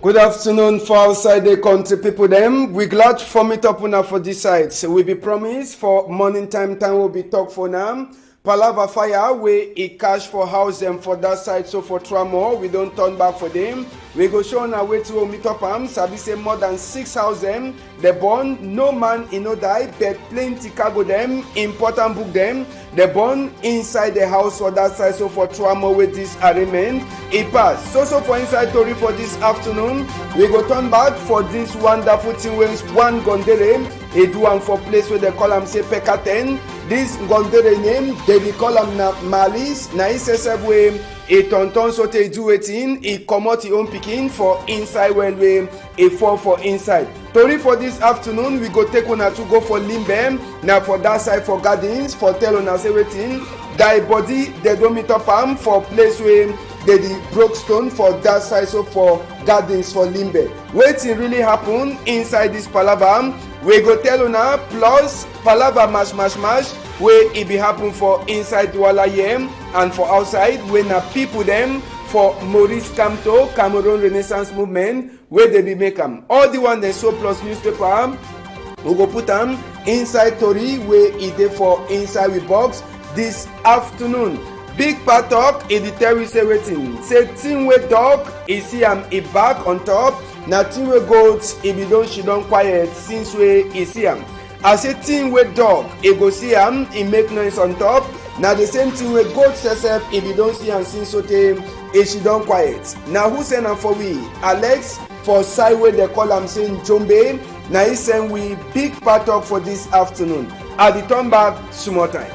Good afternoon for outside the country people them. We glad for meet up una for this side. So we be promised for morning time will be talk for now. Palava fire we e cash for house them for that side, so for Tramo we don't turn back for them. We go show on our way to meet up sabi say more than 6,000 the born, no man no die, but plenty cargo them, important book them, the born inside the house for that side, so for Tramo with this arrangement it pass. So for inside story for this afternoon, we go turn back for this wonderful thing with one gondere, a do one for place where they call am say Pekaten. This gondere name, they call am na malice, na iseseb way a tonton so te do wetin, e comot e own pikin for inside when we a fall for inside. Tori for this afternoon, we go take una to go for Limbe, now for that side for gardens, for tell una say wetin, die body, they don't meet up am for place where they broke stone for that side, so for gardens for Limbe. Wetin really happen inside this palava, we go tell una plus palava mash where it be happen for inside Douala here and for outside when na people them for Maurice Kamto Cameroon Renaissance Movement where they be make am. All the one they show plus newspaper we go put them inside Tori where it dey for inside we box this afternoon. Big part talk e dey tell we say wetin say thing wey dog e see am e back on top, na thing wey goat e be don she don quiet since wey e see am. As a thing wey dog e go see am e make noise on top, na the same thing wey goat sef e be don see am since so tey e she don quiet. Na who send am for we? Alex for side wey dey call am say Njombe, na he send we big part talk for this afternoon. I dey turn back small time.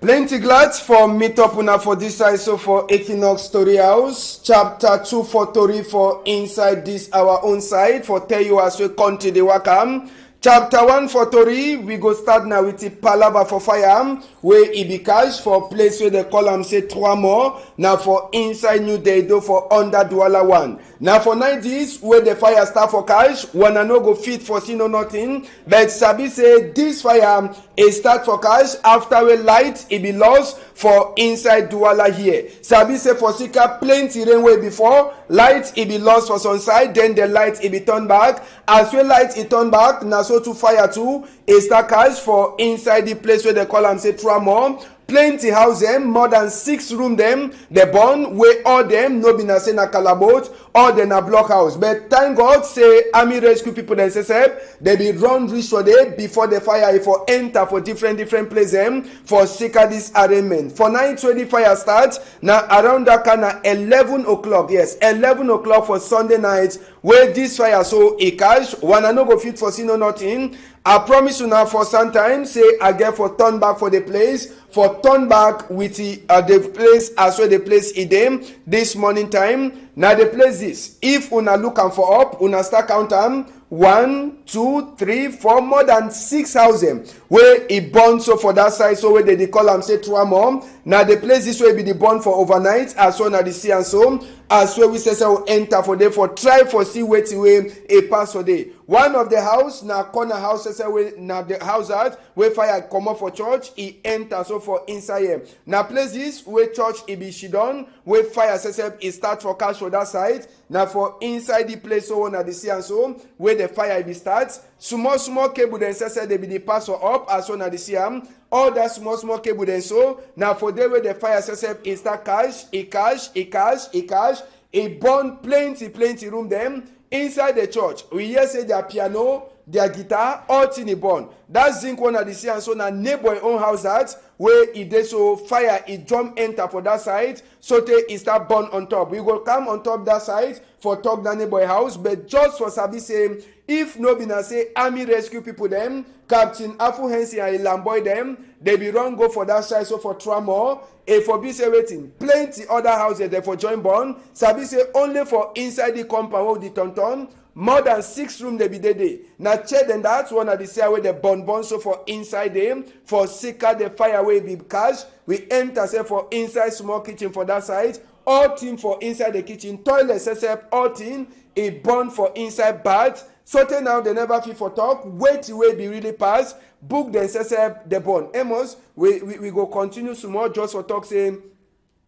Plenty glad for meet up una for this side, so for Equinoxe Story House, chapter 2 for Tori for inside this our own side, for tell you as we country the wakam. Chapter 1 for Tori, we go start now with the palava for fire, where e be cash for place where they call am say Trois more. Now for inside New Deido for under Douala 1. Now for 90s, where the fire start for cash, one no go fit for see no nothing. But Sabi say this fire is start for cash after we light it be lost for inside Douala here. Sabi say for Sika plenty rain way before, light it be lost for some side, then the light it be turned back. As we light it turn back, now so to fire too, a start cash for inside the place where they call am say Tramor. Plenty house them, more than 6 room them, they born where all them no be na say na calabot or they na block house. But thank God say army rescue people themselves they be run reach for day before the fire for enter for different places them for secure this arrangement. For 9:20 fire starts now around that kind of 11 o'clock. Yes, 11 o'clock for Sunday night where this fire so e cash one no go fit for see no nothing. I promise you now for some time say I get for turn back for the place, for turn back with the place as well the place idem this morning time. Now the place this, if una look am for up, una start count am 1, 2, 3, 4, more than 6,000 where e born so for that side, so where they call am say Tramor. Now the place this way be the born for overnight as well na the sea and so as well we say we enter for day for try for see wetin way a pass for day. One of the house na corner house say we na the house out where fire come up for church e enter so for inside here. Now place this where church e be she done where fire say e start for cash for that side. Now for inside the place so na the sea and so where the fire be starts. Small cable then say they be the pass up as well na the sea am. All that small cable then so now for day where the fire say e start cash, e burn plenty room them inside the church. We hear say their piano, their guitar, all thing e burn. That zinc one at the sea and so na neighbor own house that where e dey so fire e jump enter for that side, so te e start burn on top. We go come on top that side for talk that neighbor house, but just for sabi say if no be na say army rescue people them, Captain Afu Hensi and Lamboy them, they be run go for that side so for Tramor. A for be say waiting, plenty other houses they for join born. Sabi say only for inside the compound of the tonton. More than 6 room they be there. Now check then that's one of the say where the burn so for inside them for seeker the fire way be cash. We enter say for inside small kitchen for that side. All thing for inside the kitchen, toilet except all thing a burn for inside bath So till now they never fit for talk. Wait till we be really pass. Book the SSF the bond. Amos, we go continue some more just for talk saying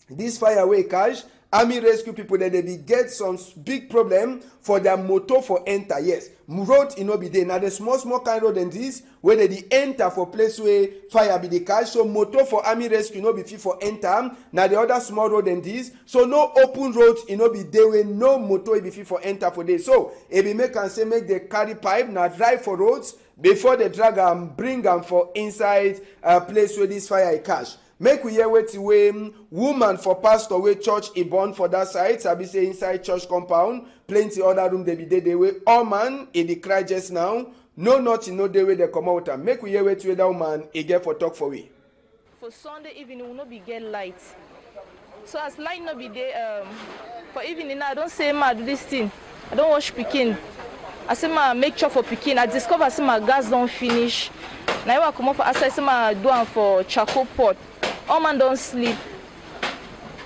this fire away cash. Army rescue people that they be get some big problem for their motor for enter. Yes, road no be there. Now the small kind road than this where they enter for place where fire be the cash. So motor for army rescue no be fit for enter. Now the other small road than this. So no open road no be there where no motor be fit for enter for this. So if we make and say make the carry pipe now drive for roads before they drag and bring them for inside place where this fire cash. Make we hear wetin wey woman for pastor wey church e born for that side sabi say inside church compound plenty other room dey be dey wey all man e dey cry just now no nothing no dey wey dey comot with am. Make we hear wetin wey that woman e get for talk for we. For Sunday evening we no be get light, so as light no be there for evening now I don say ma do this thing, I don wash pikin, I say ma make chop for pikin, I discover say my gas don finish. Na I comot for outside say ma do am for charcoal pot. All man don't sleep.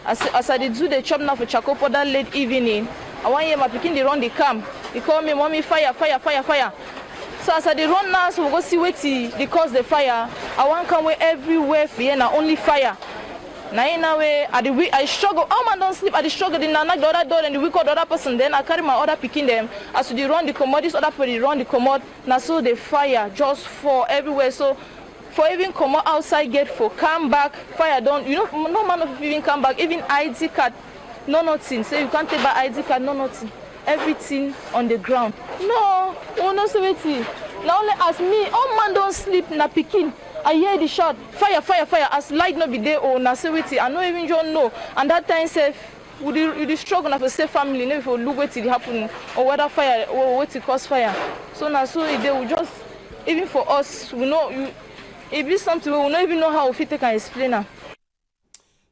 As I did do the chop now for charcoal for that late evening, I want hear my pikin dey run the camp. He call me, mommy, fire. So as I did run now, so we go see wetin dey cause the fire. I want come where everywhere for here na only fire. Now way I struggle. All man don't sleep. I struggle. Then I knock the other door and the week of the other person. Then I carry my other picking them. As they run the commode, this other people run the commode. Now so the fire just fall everywhere. So for even come out outside gate for come back, fire don't, no man of even come back, even ID card, no nothing. So you can't take by ID card, no nothing. Everything on the ground. No say waiting. Now only as me, all man don't sleep na pikin. I hear the shot, fire. As light no be there, oh na say waiting. I know even you know. And that time say with the struggle of a safe family, if you look what it happen or whether fire or what it cause fire. So now so they will just even for us, we know it be something we will not even know how we take and explain now.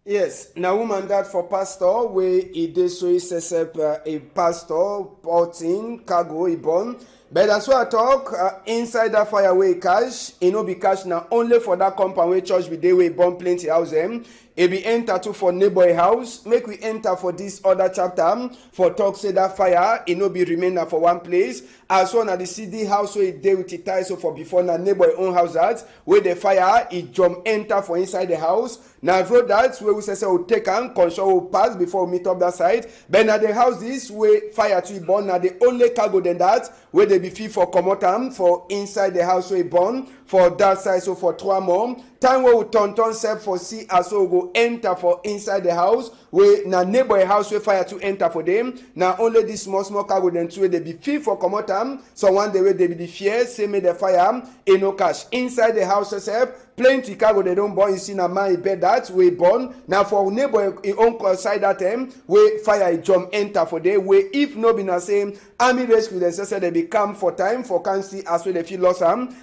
Yes, now woman that for pastor where he did so he says a pastor porting cargo he born. But that's why I talk inside that fire way cash, be cash now only for that compound where church be there we born plenty house them. It be enter to for neighbor house. Make we enter for this other chapter for talk say that fire be remain for one place. As one at the CD house where it dey with the ties so for before na neighbor own house that where the fire it jump enter for inside the house. Now road that where we say we take and control will pass before we meet up that side. But now the house this way fire to burn now the only cargo than that where they be fit for comotam for inside the house where burn for that side so for 3 more. Time where we turn self for see as we go enter for inside the house where na neighbor house where fire to enter for them. Now only this small cargo then two they be fit for comotam. So one day where they be the fear say me the fire no cash inside the house itself. Plenty cargo they don't burn. You see na man bed that we burn. Now for neighbor own side that time where fire jump enter for day where if no be na same army rescue they say they be come for time for can see as well they feel lost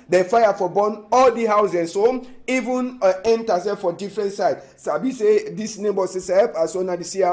the fire for burn all the houses so even enter for different side. Sabi say this neighbor says as well na the see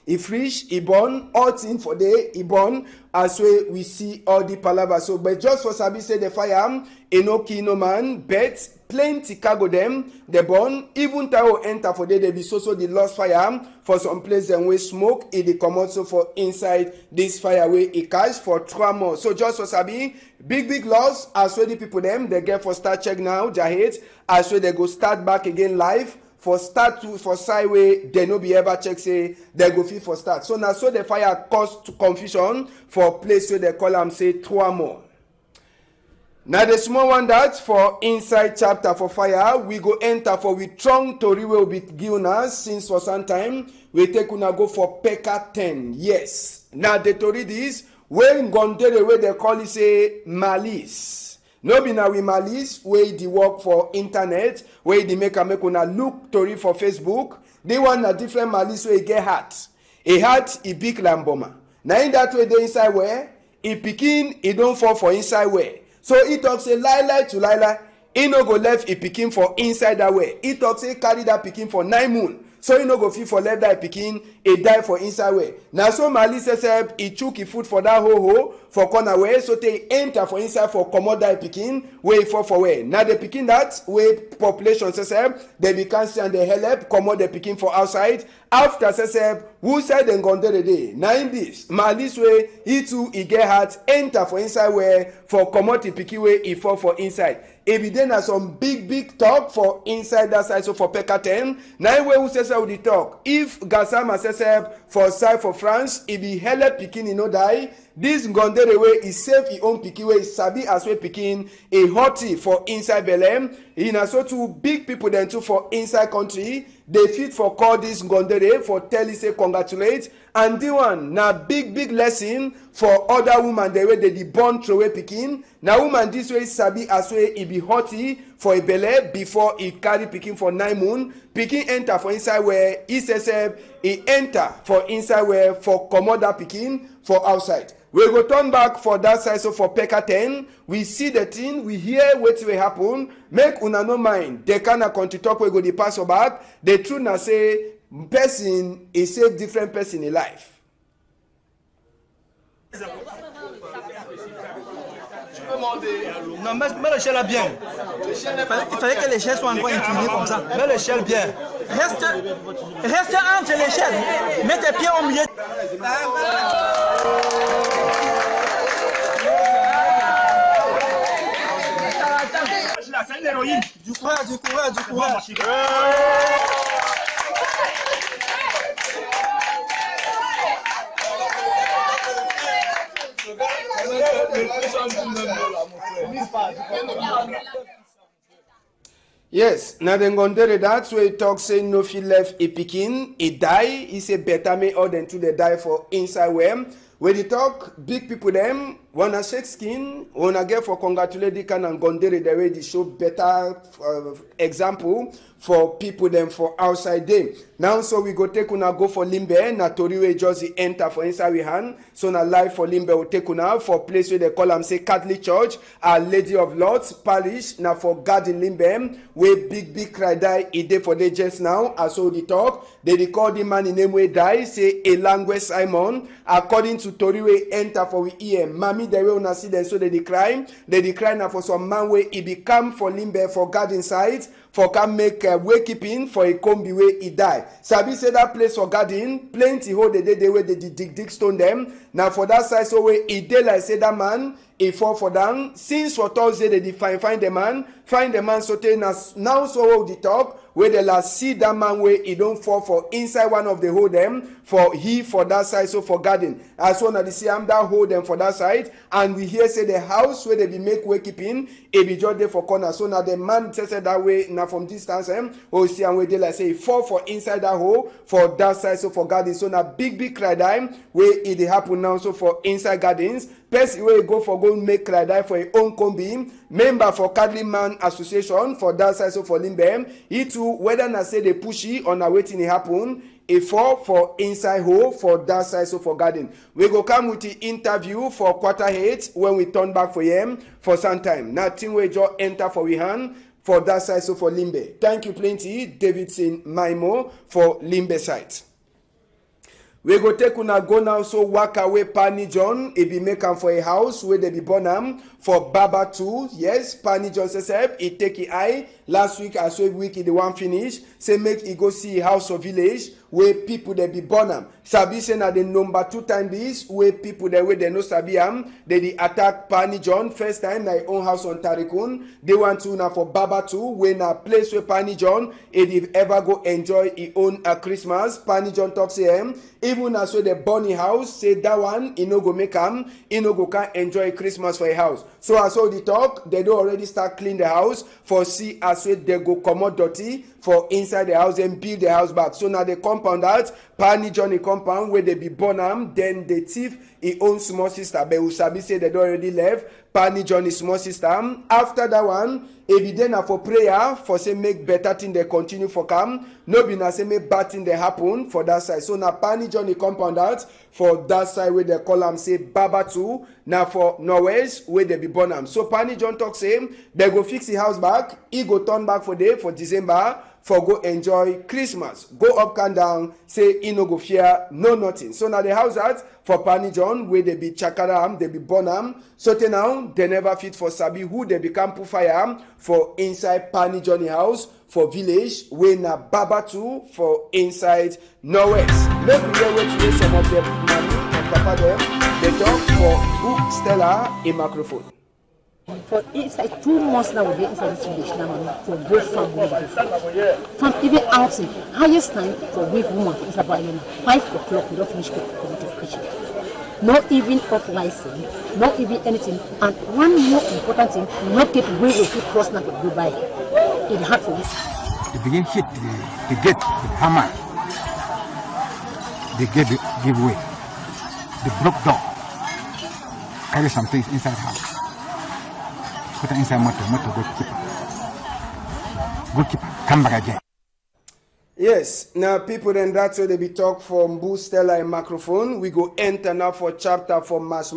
he fresh, he born, all thing for day, he born, as we see all the palaver. So, but just for Sabi say the fire, no kill no man, but plenty cargo them, they born, even Tao enter for day, they be so the lost fire for some place and we smoke, it come also for inside this fire way it catch for 3 more. So just for Sabi, big loss, as well the people them, they get for start check now, Jahit, as well they go start back again live. For start to for sideway they no be ever check say they go fit for start. So now so the fire caused confusion for place where they call them say 3 more. Now the small one that for inside chapter for fire we go enter for we strong tori will be given us since for some time we take una go for Pekka 10. Yes. Now the tori this when Gondere where they call it say malice. No be na we malice wey the work for internet wey the make una look tori for Facebook. The one na different malice wey get heart. A heart e big lamboma. Na in that way dey inside where e pikin e don fall for inside where. So he talk say lie to lie. He no go left e pikin for inside that way. He talk say carry that pikin for 9 moon. So he no go fit for left that pikin e die for inside way. Now so malice says he chook e foot for that hole for corner way so they enter for inside for comot that pikin wey fall for where. Now the pikin that way population says they be cancel and they help comot the pikin for outside. After says who side dem gondere dey na im this ma this way he too e get heart enter for inside where for comot the pikin wey e fall for inside. E be dey na some big talk for inside that side. So for peka 10 na im wey who say we dey talk if gasama say for side for France e be hele pikin e no die. This ngondere wey e save e own pikin wey e sabi as wey pikin e hurty for inside belle. E na so too big people dem too for inside country dey fit for call this ngondere for tell you say congratulate, and the one na big lesson for other woman dem wey dey born throway pikin. Na woman this way sabi as wey e be hurty for e belle before e carry pikin for 9 months. Pikin enter for inside where e say e enter for inside where for comot that pikin for outside. We go turn back for that side. So for peka 10 we see the thing, we hear wetin wey happen. Make una no mind the kind of country talk wey go dey pass your back. The truth na say person e save different person in life. Non, mets l'échelle là bien. Il fallait que l'échelle soit encore inclinée comme ça. Mets l'échelle bien. Reste entre l'échelle. Mets tes pieds au milieu. Du courage. Yes, na dem gondere that way talk say no fit left a pikin e die. He say better me all than to dey die for inside where. When they talk big people them wanna shake skin, wanna get for congratulate the kind and gondere the way they show better example for people them for outside them. Now so we go take una go for limbe na tori wey just enter for inside we hand. So na live for limbe we take una for place where they call am say Catholic Church, Our Lady of Lords Parish na for garden limbe where big cry die e dey for dey just now. As so they talk, they call the man in name wey die say Elangwe Simon according to tori wey enter for we ear. Mami the way una see them so they cry na for some man wey e be come for limbe for garden side for can make wakekeeping for a combi wey e die. Sabi say that place for garden plenty hole the day wey they dig stone them. Now for that side so wey e dey like say that man e fall for down. Since for Thursday they find the man so tey now so the talk where they last see that man where he don't fall for inside one of the hole them for that side. So for garden as one of the see am that hole them for that side, and we hear say the house where they be make wakekeeping e be just there for corner. So now the man said that way now from distance or see am where they like say he fall for inside that hole for that side. So for garden so now big cry die where it happen now. So for inside gardens person wey go make cry die for a own combi member for Catholic Man Association for that side. So for limbe he too whether na say they pushy or na wetin e happen e fall for inside hole for that side. So for garden we go come with the interview for Q8 when we turn back for him for some time. Nothing we just enter for we hand for that side. So for limbe thank you plenty Davidson Maimo for limbe side. We go take una go now so walk away Pani John e be make am for a house where they be born am for Baba too. Yes, Pani John says he take e eye last week as well week the one finish say make e go see house or village where people they be born am. Sabi say na the number 2 time this where people they way they no sabi am they attack Pani John first time na own house on Tarikun. They want to na for Baba too when a place where Pani John if ever go enjoy he own a Christmas. Pani John talk say even as well the Bonnie house say that one he no go make am he no go can enjoy Christmas for a house. So as all the talk they do already start clean the house for see as well they go comot dirty for inside the house and build the house back. So now they compound that Pani Johnny compound where they be born am then the thief he own small sister but Usabi say they already left Pani Johnny small sister. After that one e be then for prayer for say make better thing they continue for come no be na say make bad thing they happen for that side. So now Pani Johnny compound out for that side where they call am say Baba too now for Norwest where they be born am. So Pani John talk say they go fix the house back he go turn back for day for December for go enjoy Christmas. Go up and down, say e no go fear no nothing. So now the house that for Pidgin where they be chakaram, they be bonam. So now they never fit for sabi who they become fire for inside Pidgin house for village where na Babatu for inside Norwest. Make we hear what some of them mommy and papa them they talk for book Stella a microphone. For inside 2 months now, we're inside this village now, for both family. From even outside, highest time for weak woman is about 5 o'clock, we don't finish the kitchen. Not even off license, not even anything. And one more important thing, not people will keep cross now to go by. It's hard for this. They begin hit the gate with hammer. The gate give way. The broke door. Carry some things inside house. Put it inside motor goalkeeper. Come back again. Yes, now people then that's where they be talk from Boo Stella and microphone. We go enter now for chapter for mash,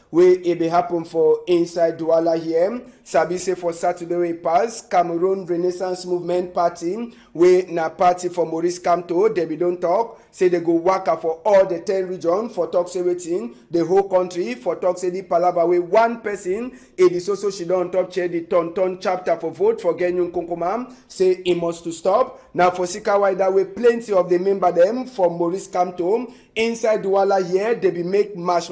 where it be happen for inside Douala here. Sabi say for Saturday we pass, Cameroon Renaissance Movement Party, where na party for Maurice Kamto, they be don't talk, say they go waka for all the 10 regions for talk say waiting, the whole country for talk say the palava way one person, it is also she don't top chair the ton chapter for vote for Genyun Konkomam, say it must to stop. Now for Sika Wide way plenty of the member them from Maurice Kamto, inside Douala here, they be make mash.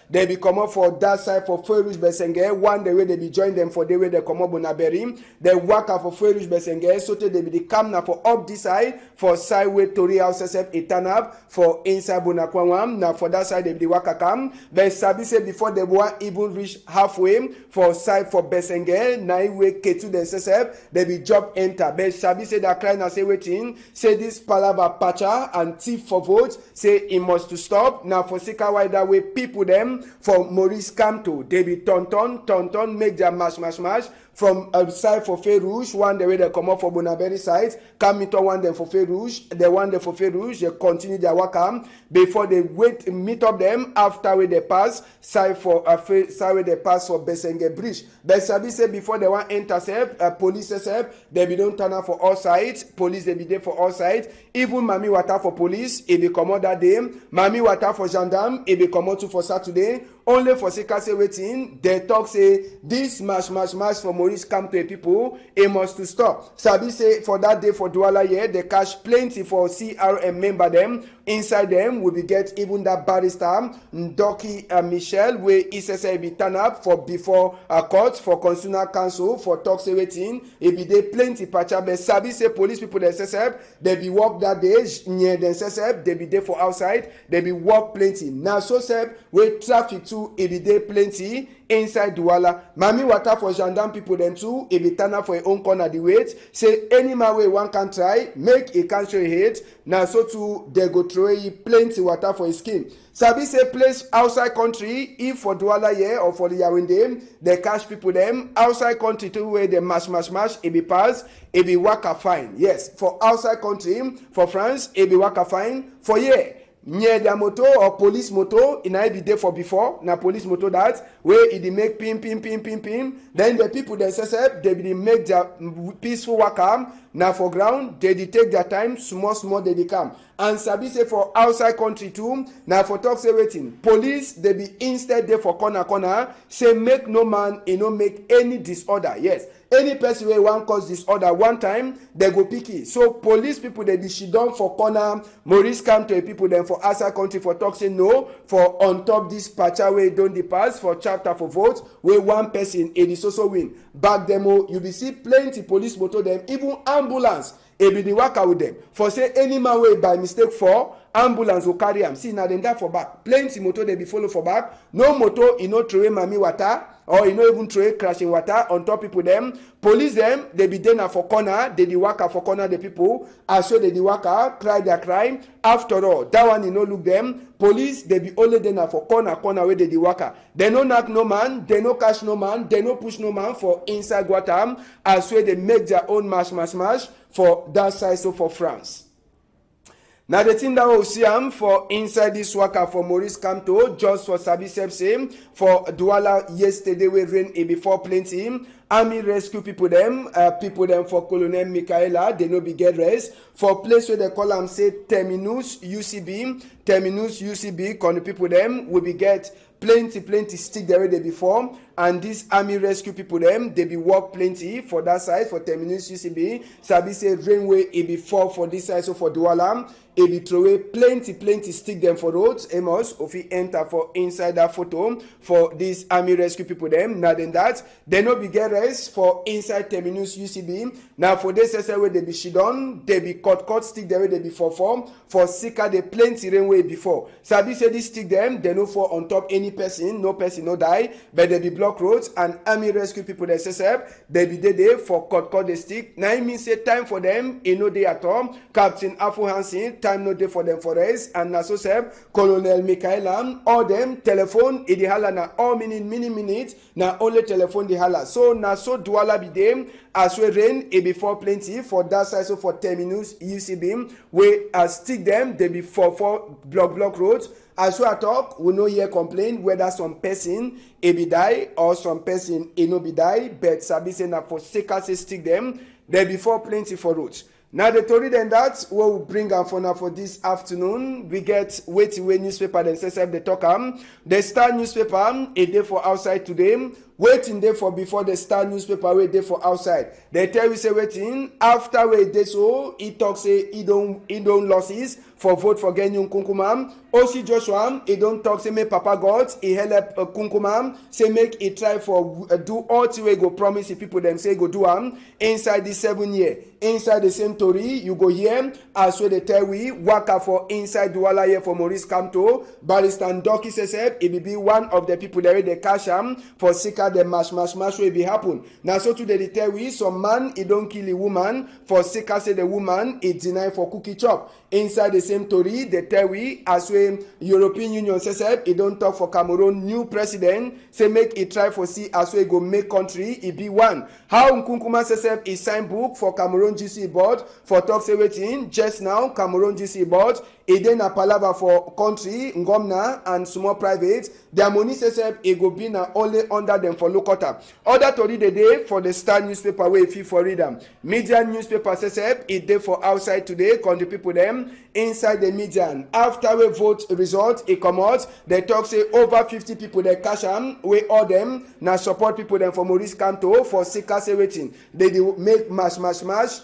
They be come up for that side for Feurouge Besenge. One the way they be join them for the way they come up Bonaberi. They work out for Feurouge Besenge. So they be the come now for up this side for side way Tori House Etanab for inside Bonakwam. Now for that side they be the waka come. But Sabi say before they won't even reach halfway for side for Besenge. Now way Ketu the SSF they be job enter. But Sabi say that cry now say waiting. Say this palava patcha and thief for votes. Say it must to stop. Now for Sika Wide that way people them. For Maurice Kamto, they be tonton, make their mash. From side for Feurouge, one the way they come up for Bonaberi side, come into one them for Feurouge, they one them for Feurouge, they continue their work before they wait meet up them after where they pass side for side where they pass for Besenge Bridge. But Sabi say before they want intercept police they be don't turn up for all sides, police they be there for all sides. Even Mami Water for police, it be come out that day. Mami Water for gendarme, it be come out for Saturday. Only for Sika say waiting, they talk say this mash for Maurice come to a people, it must to stop. Sabi say for that day for Douala here, they cash plenty for CRM member them. Inside them will be get even that barrister Ndoki Michel where SSA be turn up for before a court for consular council for talk say waiting. It be there plenty patcha. But Sabi say police people the SSF they be work that day near the SSF they be there for outside they be work plenty. Now so say where traffic too it be there plenty. Inside Douala, Mami Water for gendarme people them too. If it turn up for your own corner the wait, say any man way one can try, make a country hate. Now so too they go throw plenty water for his skin. Sabi say place outside country, if for Douala here or for the Yaoundé, they catch people them outside country too where they mash, it be pass, it be waka fine. Yes, for outside country, for France, it be waka fine. For here. Near their motor or police motor, it might be there for before, na police motor that, where it make pim. Then the people themselves, they be make their peaceful work now for ground, they take their time, small they come. And Sabi say for outside country too, now for talk say waiting. Police, they be instead there for corner, say make no man, make any disorder. Yes. Any person where one cause disorder one time, they go picky. So police people they be shidon for corner. Maurice come to a people then for outside country for talk say no. For on top this patcha way don't the pass for chapter for votes where one person it is also win. Back demo you be see plenty police motor them even ambulance. It be the worker with them. For say any man way by mistake for ambulance will carry him. See now them that for back. Plenty motor they be follow for back. No motor throw Mami Water or even throw crashing water on top people them. Police them they be there for corner. They the worker for corner the people. As so they the worker cry their crime. After all that one look them. Police they be only there for corner where they the worker. They no knock no man. They no catch no man. They no push no man for inside Guatam. As so they make their own mash for that side so for France. Now the thing that we see for inside this waka for Maurice Kamto, just for Sabi Sepse, for Douala yesterday we rain before plenty. Army rescue people them for Colonel Michaela, they no be get rest. For place where they call them say Terminus UCB, con the people them will be get plenty stick there they before, and this army rescue people them they be work plenty for that side for Terminus UCB. Sabi say rainway it be fall for this side, so for Douala it be throw away plenty stick them for roads. Amos if he enter for inside that photo for this army rescue people them. Now than that they no be get rest for inside Terminus UCB. Now for this where they be shidon, they be cut stick there they be for Sika they plenty rainway before. Sabi say this stick them they no fall on top any person, no person no die, but they be block roads, and army rescue people they they be there for cut the stick. Now it means say time for them no day at all. Captain Afu Hansen time no day for them for rest, and na so Colonel Michaela all them telephone the hala na all minute na only telephone the hala. So na so Douala be them as we rain before plenty for that side, so for Terminus UCB we stick them they be for block roads. As we talk, we no hear complain whether some person be die or some person no be die, but Sabi say na for Sika say stick them they before plenty for roads. Now the story then that we will bring am for now for this afternoon. We get waiting way newspaper themselves they talk the Star newspaper a day for outside today. Waiting there for before the Star newspaper wait there for outside. They tell you say waiting after wait they so he talk say he don't losses for vote for Genyun Kunkumam. Osi Joshua he don't talk say make Papa God he help Kunkumam say make he try for do all the way go promise the people them say go do inside the 7 year. Inside the same story you go here as well they tell we waka for inside Douala here for Maurice Kamto. Barrister Ndoki says it will be one of the people there they cash for Sika the mash will be happen. Now so today they tell we some man he don't kill a woman for Sika say the woman he deny for cookie chop. Inside the same story they tell we as well European Union says he don't talk for Cameroon new president say make he try for see as well go make country he be one. How Nkunkuma says he sign book for Cameroon GC board for talk say waiting just now Cameroon GC board e dey na palava for country ngomna and small private their money says e go be na only under them for locota. Other tori dey dey for the Star newspaper wey fit for read am. Media newspaper says e dey for outside today con the people them inside the media after we vote result e comot they talk say over 50 people they cash am wey all them na support people them for Maurice Kamto for Sika say waiting they dey make mash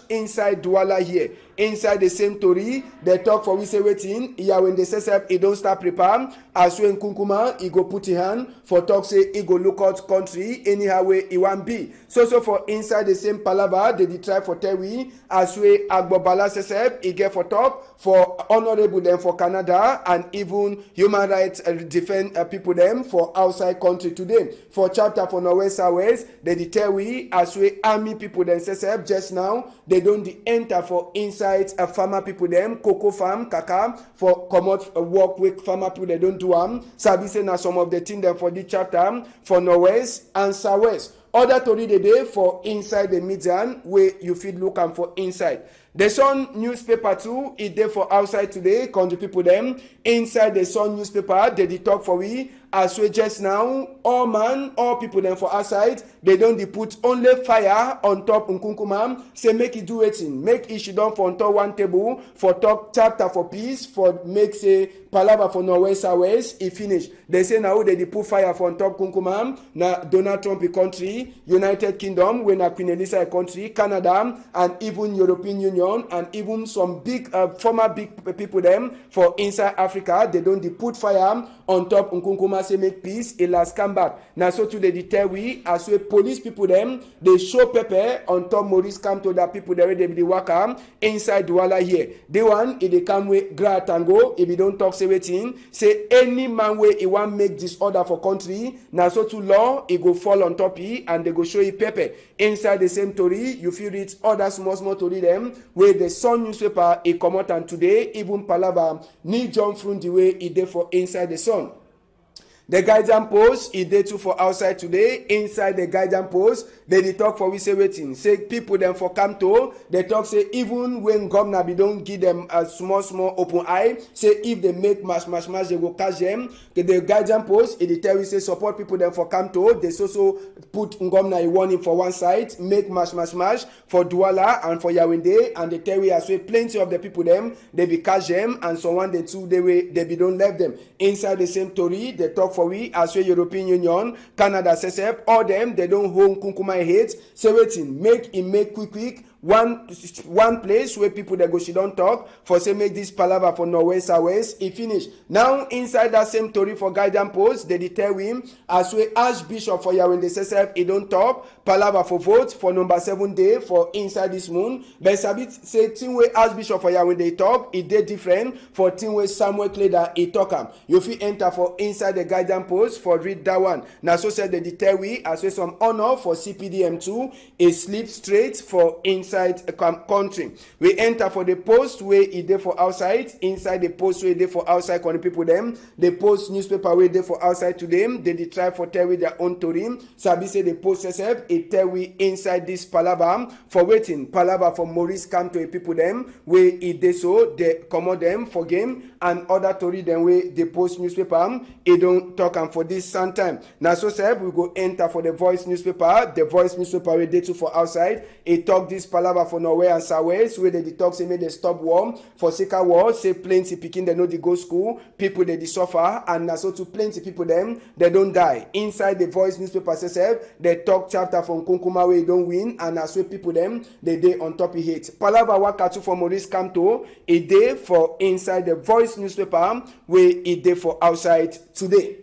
inside Douala here. Inside the same story they talk for we say waiting here when they say he don't start prepare as when Kunkuma he go put his hand for talk say he go look out country anyhow way he want be. So for inside the same palava they try for tell we as we Agbobala says he get for talk for honorable them for Canada and even human rights defend people them for outside country today. For chapter for Norway Southwest they tell we as we army people them says just now they don't enter for inside a farmer people them cocoa farm kaka for comot work with farmer people they don't do Sabi say na some of the things them for this chapter for Norwest and Southwest. Other tori the day for inside the median where you feel looking for inside. The Sun newspaper too, it there for outside today, country people them. Inside the Sun newspaper, they talk for we. As we just now, all people them for outside, they don't put only fire on top Nkunkuma. Say make it do it in. Make it done for on top one table, for talk chapter for peace, for make say palava for Norway Southwest, it finish. They say now they put fire for on top Kunkuma, na Donald Trump country, United Kingdom, when a Queen Elizabeth country, Canada, and even European Union, and even some big former big people them for inside Africa, they don't put fire on top Nkunkuma say make peace, it last come back. Now so today they tell we as we police people them, they show pepper on top Maurice Kamto that people there they be worker inside Douala here. They one if they come with Gratango, if they don't talk say waiting, say any man way he want make this order for country, now so to law it go fall on top he and they go show you pepper. Inside the same story, you feel it other small story them where the Sun newspaper it come out and today even Palava need John from the way it there for inside the Sun. The guidance post e dey too for outside today. Inside the guidance post, they talk for we say waiting. Say people them for come to. They talk say even when governor be don't give them a small open eye. Say if they make mash, they go catch them. The guidance post it tell we say support people them for come to. They also put governor a warning for one side. Make mash for Douala and for Yawende, and they tell we as well plenty of the people them they be catch them, and so one they two they be don't left them inside the same story. They talk for we as well European Union, Canada, CSF, all them they don't hold kunkuma hate. Say waiting, make quick one place where people they go she don't talk for say make this palaver for Norway Southwest e finish. Now inside that same story for guidance post they tell him as well Archbishop for Yawende CSF he don't talk palaver for vote for number 7 day for inside this moon. But sabit say thing way Archbishop for Yawende talk it dey different for thing way Samuel Cleda he talk am. You fit enter for inside the guidance post for read that one. Now so said they tell we as well some honor for CPDM2 a sleep straight for inside a country. We enter for the post where it dey for outside. Inside the post where they for outside on the people them. The post newspaper where they for outside to them. They try for tell with their own story. Sabi say the post itself it tell we inside this palaver for waiting palaver for Maurice come to a people them where it dey so they commode them for game and other story them where the post newspaper it don't talk am for this sometime. Now so say we go enter for the voice newspaper. The voice newspaper where they too for outside it talk this palaver for Norway and Southwest where they talk say make they stop war for sicker war. Say plenty picking they know they go school people they suffer and na so to plenty people them they don't die. Inside the voice newspaper itself they talk chapter from Kunkuma where don't win and as well people them they day on top of hate. Palaver wakatu for Maurice Kamto a day for inside the voice newspaper where it day for outside today.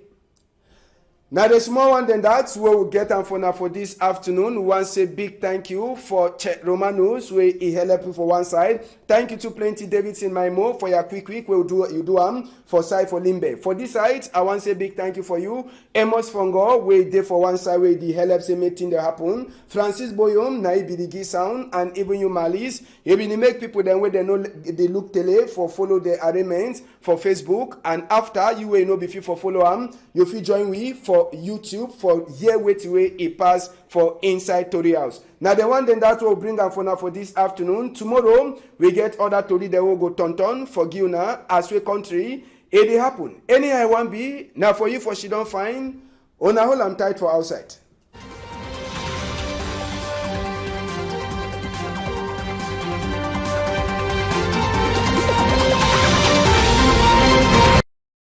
Now the small one then that's where we get on for now for this afternoon. We want to say big thank you for Romanus where he helped you for one side. Thank you to Plenty Davidson Maimo for your quick where you do for side for Limbe. For this side, I want to say big thank you for you. Amos Fongo where he did for one side where he helped say make things happen. Francis Boyom, Naibi the Gi Sound, and even you Malice. You will make people then where they know they look tele for follow the arrangements for Facebook, and after you will know before for follow them, you feel join we for YouTube for here wait way it pass for inside tutorials. Now the one then that will bring up for now for this afternoon. Tomorrow we get other story that will go tonton for Guyana as we country. It happen. Anyhow one be now for you for she don't find on a whole I'm tight for outside.